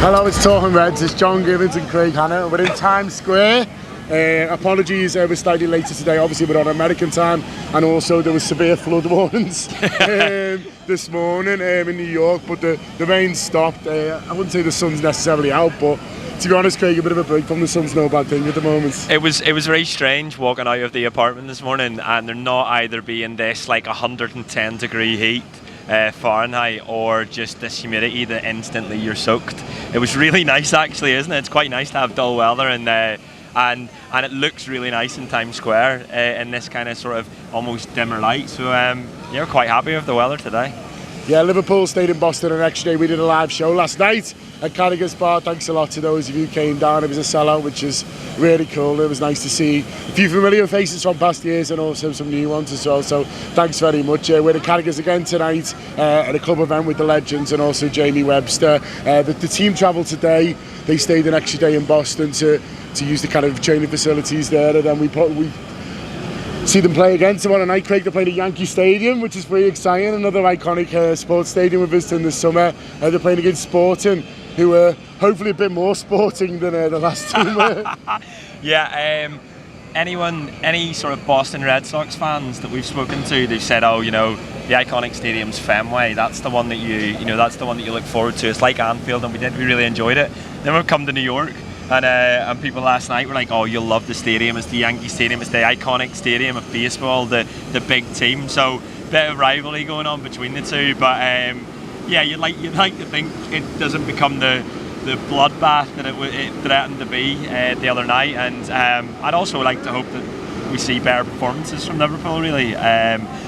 Hello, it's Talking Reds, it's John Gibbons and Craig Hannan. We're in Times Square. Apologies, we're slightly later today. Obviously, we're on American time, and also there was severe flood warnings this morning in New York, but the rain stopped. I wouldn't say the sun's necessarily out, but to be honest, Craig, a bit of a break from the sun's no bad thing at the moment. It was very strange walking out of the apartment this morning, and there not either being this like 110 degree heat Fahrenheit or just this humidity that instantly you're soaked. It was really nice, actually, isn't it? It's quite nice to have dull weather, and it looks really nice in Times Square in this kind of sort of almost dimmer light. So yeah, we're quite happy with the weather today. Yeah, Liverpool stayed in Boston an extra day. We did a live show last night at Carragher's Bar. Thanks a lot to those of you who came down. It was a sellout, which is really cool. It was nice to see a few familiar faces from past years and also some new ones as well. So thanks very much. We're at Carragher's again tonight at a club event with the legends and also Jamie Webster. The team travelled today. They stayed an extra day in Boston to use the kind of training facilities there, and then we see them play again tomorrow night. Craig, they're playing at Yankee Stadium, which is pretty exciting. Another iconic sports stadium we're visiting this summer. They're playing against Sporting, who are hopefully a bit more sporting than the last team were. Yeah, any sort of Boston Red Sox fans that we've spoken to, they've said, oh, you know, the iconic stadium's Fenway. That's the one that that's the one that you look forward to. It's like Anfield, and we really enjoyed it. Then we've come to New York. And people last night were like, oh, you'll love the stadium. It's the Yankee Stadium. It's the iconic stadium of baseball, the big team. So bit of rivalry going on between the two. But yeah, you'd like to think it doesn't become the bloodbath that it threatened to be the other night. And I'd also like to hope that we see better performances from Liverpool, really.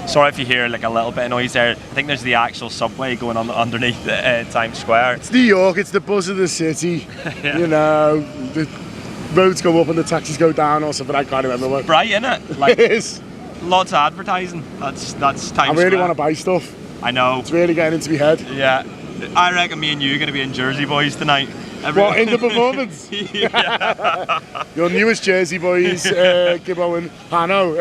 Sorry if you hear like a little bit of noise there. I think there's the actual subway going on underneath Times Square. It's New York, it's the buzz of the city. Yeah. You know, the roads go up and the taxis go down or something. I can't remember what. It's bright, isn't it? Like, it is. Lots of advertising. That's Times Square. I really want to buy stuff. I know. It's really getting into my head. Yeah. I reckon me and you are going to be in Jersey Boys tonight. What, in the performance? Yeah. Your newest Jersey Boys, Gibbo and Hanno.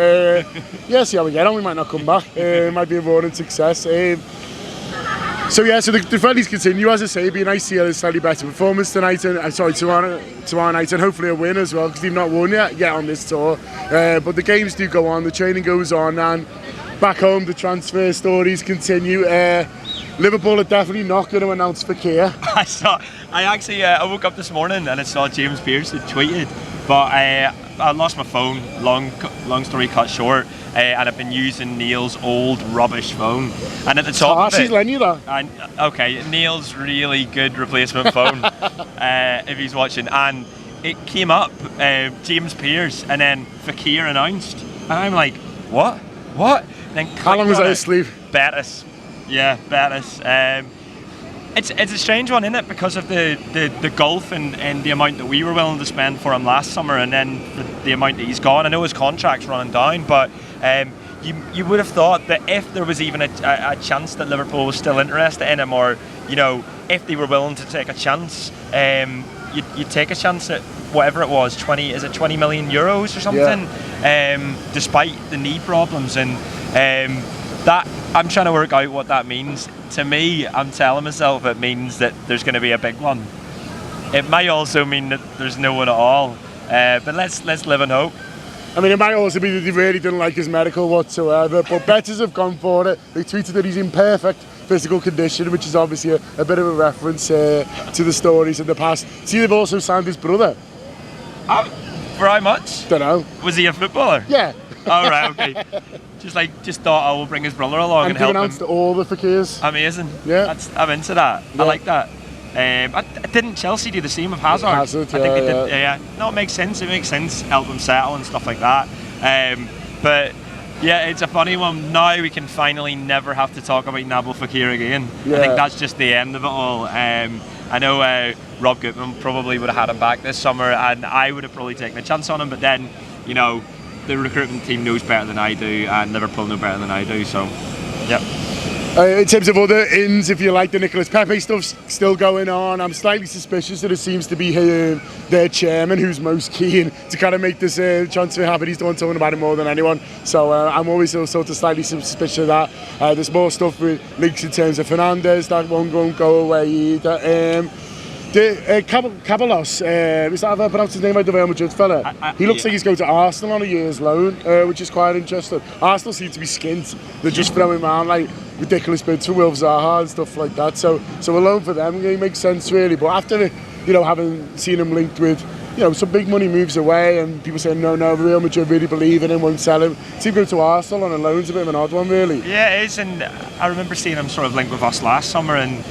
Yeah, see how we get on. We might not come back. It might be a roaring success. So yeah, so the friendlies continue. As I say, it'd be nice to see a slightly better performance tonight, tomorrow night, and hopefully a win as well, because they've not won yet on this tour. But the games do go on, the training goes on, and back home the transfer stories continue. Liverpool are definitely not going to announce Fekir. I woke up this morning and I saw James Pearce had tweeted, but I lost my phone. Long story cut short, and I've been using Neil's old rubbish phone. And at the top of it, she's letting you that. Okay, Neil's really good replacement phone, if he's watching. And it came up, James Pearce, and then Fekir announced, and I'm like, what? Then how long was I asleep? Betis. Yeah, Betis. It's a strange one, isn't it? Because of the gulf and the amount that we were willing to spend for him last summer, and then the amount that he's gone. I know his contract's running down, but you would have thought that if there was even a chance that Liverpool was still interested in him, or you know, if they were willing to take a chance, you'd take a chance at whatever it was, 20 million euros or something, despite the knee problems, and that I'm trying to work out what that means. To me, I'm telling myself it means that there's going to be a big one. It might also mean that there's no one at all, but let's live in hope. I mean, it might also be that they really didn't like his medical whatsoever, but bettors have gone for it. They tweeted that he's in perfect physical condition, which is obviously a bit of a reference to the stories in the past. See, they've also signed his brother. For how much? Don't know. Was he a footballer? Yeah. Oh, right, okay. Just thought I will bring his brother along and help him. And all the Fakirs. Amazing. Yeah. I'm into that. Yeah. I like that. Didn't Chelsea do the same with Hazard? I think they did. Yeah. No, it makes sense. It makes sense. Help him settle and stuff like that. But yeah, it's a funny one. Now we can finally never have to talk about Nail Fekir again. Yeah. I think that's just the end of it all. I know Rob Goodman probably would have had him back this summer, and I would have probably taken a chance on him. But then, you know, the recruitment team knows better than I do, and Liverpool know better than I do. So, yeah. In terms of other ins, if you like, the Nicolas Pepe stuff's still going on. I'm slightly suspicious that it seems to be their chairman who's most keen to kind of make this transfer happen. He's the one talking about it more than anyone. So I'm always sort of slightly suspicious of that. There's more stuff with leaks in terms of Fernandes that won't go away either. Caballos, is that how I pronounce his name? By the Real Madrid fella. He looks like he's going to Arsenal on a year's loan, which is quite interesting. Arsenal seem to be skint. They're just throwing around like ridiculous bids for Wilf Zaha and stuff like that. So a loan for them, it makes sense really. But after having seen him linked with some big money moves away, and people saying no, Real Madrid really believe in him, won't sell him. See him go to Arsenal on a loan's a bit of an odd one, really. Yeah, it is, and I remember seeing him sort of linked with us last summer, and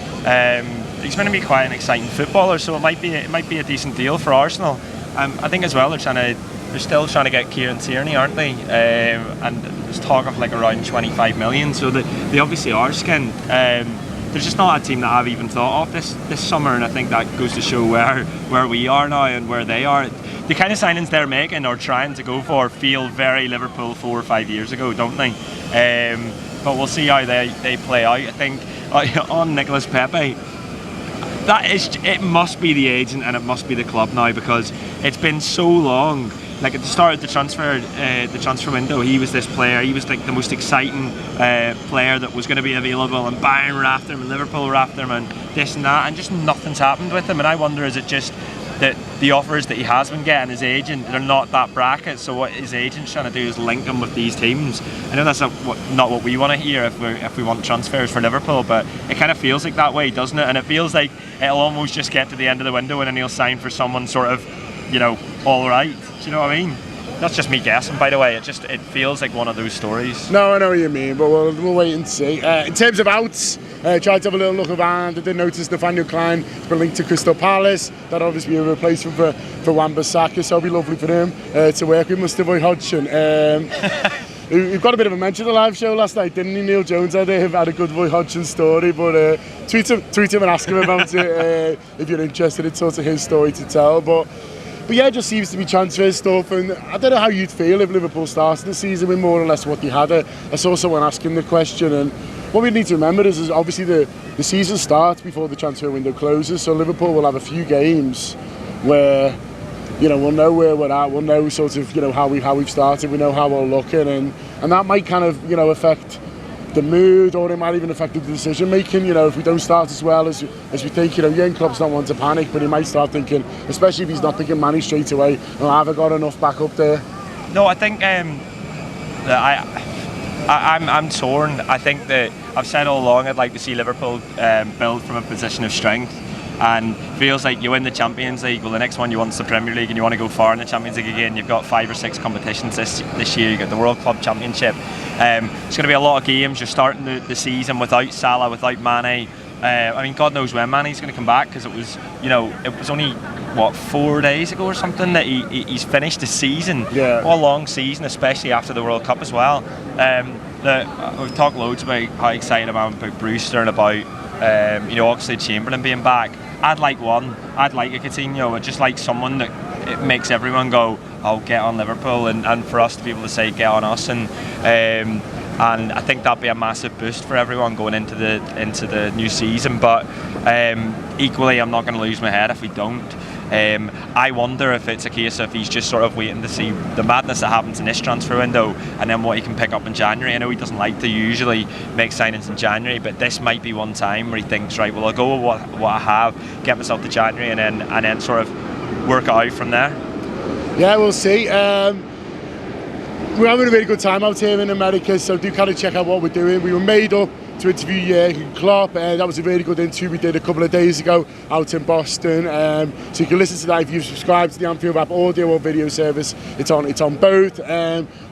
he's going to be quite an exciting footballer, so it might be a decent deal for Arsenal. I think as well they're still trying to get Kieran Tierney, aren't they? And there's talk of like around 25 million, so they obviously are skinned. There's just not a team that I've even thought of this summer, and I think that goes to show where we are now and where they are. The kind of signings they're making or trying to go for feel very Liverpool 4 or 5 years ago, don't they? But we'll see how they play out. I think on Nicolas Pepe, it must be the agent and it must be the club now, because it's been so long. Like at the start of the transfer window, he was this player. He was like the most exciting player that was going to be available, and Bayern were after him, and Liverpool were after him, and this and that, and just nothing's happened with him. And I wonder, is it just that the offers that he has been getting, his agent, they're not that bracket? So what his agent's trying to do is link him with these teams. I know that's not what we want to hear if we want transfers for Liverpool, but it kind of feels like that way, doesn't it? And it feels like it'll almost just get to the end of the window and then he'll sign for someone sort of, all right. Do you know what I mean? That's just me guessing, by the way. It feels like one of those stories. No, I know what you mean, but we'll wait and see. In terms of outs, tried to have a little look around. I did notice Nathaniel Klein has been linked to Crystal Palace. That'll obviously be a replacement for Wan-Bissaka, so it'll be lovely for him to work with Mustafa Hodgson. We've got a bit of a mention of the live show last night, didn't he? Neil Jones had a good Roy Hodgson story, but tweet him and ask him about it if you're interested in sort of his story to tell. But yeah, it just seems to be transfer stuff, and I don't know how you'd feel if Liverpool started the season with more or less what they had. I saw someone asking the question, and what we need to remember is obviously the season starts before the transfer window closes, so Liverpool will have a few games where we'll know where we're at, we'll know sort of how we've started, we know how we're looking, and that might kind of affect the mood, or it might even affect the decision making. If we don't start as well as we think, Jurgen Klopp's not one to panic, but he might start thinking, especially if he's not thinking Manny straight away, have I got enough back up there? No, I think I'm torn. I think that I've said all along I'd like to see Liverpool build from a position of strength, and feels like you win the Champions League, well the next one you want is the Premier League, and you want to go far in the Champions League again. You've got 5 or 6 competitions this year. You've got the World Club Championship. It's going to be a lot of games. You're starting the season without Salah, without Mane. I mean, God knows when Mane's going to come back, because it was only 4 days ago or something that he's finished the season. Yeah. What a long season, especially after the World Cup as well. We've talked loads about how excited I am about Brewster and about Oxlade-Chamberlain being back. I'd like a Coutinho. I'd just like someone that it makes everyone go, oh, get on Liverpool, and for us to be able to say get on us, and I think that'd be a massive boost for everyone going into the new season. But equally, I'm not going to lose my head if we don't. I wonder if it's a case of he's just sort of waiting to see the madness that happens in this transfer window, and then what he can pick up in January. I know he doesn't like to usually make signings in January, but this might be one time where he thinks, right, well, I'll go with what I have, get myself to January, and then sort of work it out from there. Yeah, we'll see. We're having a really good time out here in America, so do kind of check out what we're doing. We were made up to interview Jurgen Klopp, and that was a really good interview we did a couple of days ago out in Boston. So you can listen to that if you've subscribed to the Anfield app audio or video service. It's on both.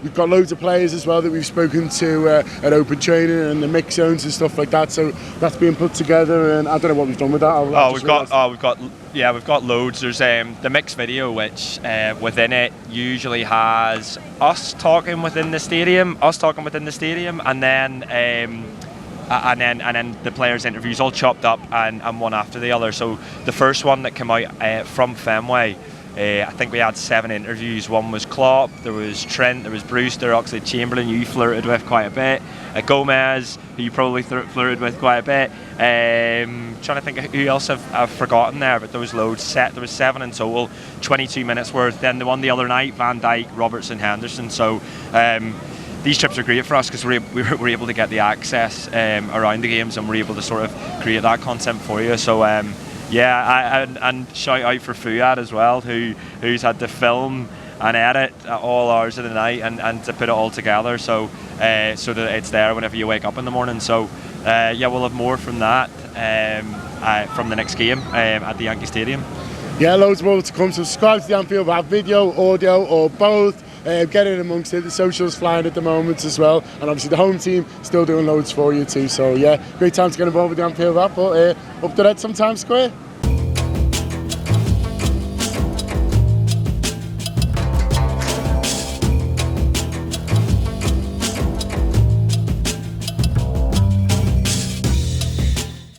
We've got loads of players as well that we've spoken to at open training and the mix zones and stuff like that. So that's being put together, and I don't know what we've done with that. We've got loads. There's the mix video, which within it usually has us talking within the stadium, and then the players' interviews all chopped up and one after the other. So the first one that came out from Fenway, I think we had 7 interviews. One was Klopp, there was Trent, there was Brewster, Oxlade-Chamberlain, you flirted with quite a bit, Gomez, who you probably flirted with quite a bit. Trying to think of who else I've forgotten there, but there was loads. There was 7 in total, 22 minutes worth. Then the one the other night, Van Dijk, Robertson, Henderson. So these trips are great for us because we're able to get the access around the games, and we're able to sort of create that content for you. So and shout out for Fuad as well, who's had to film and edit at all hours of the night and to put it all together so that it's there whenever you wake up in the morning. So we'll have more from that from the next game at the Yankee Stadium. Yeah, loads more to come. Subscribe to the Anfield. We have video, audio, or both. Get in amongst it. The socials flying at the moment as well, and obviously the home team still doing loads for you too. So yeah, great time to get involved with the Anfield app. But up to that sometime, Square.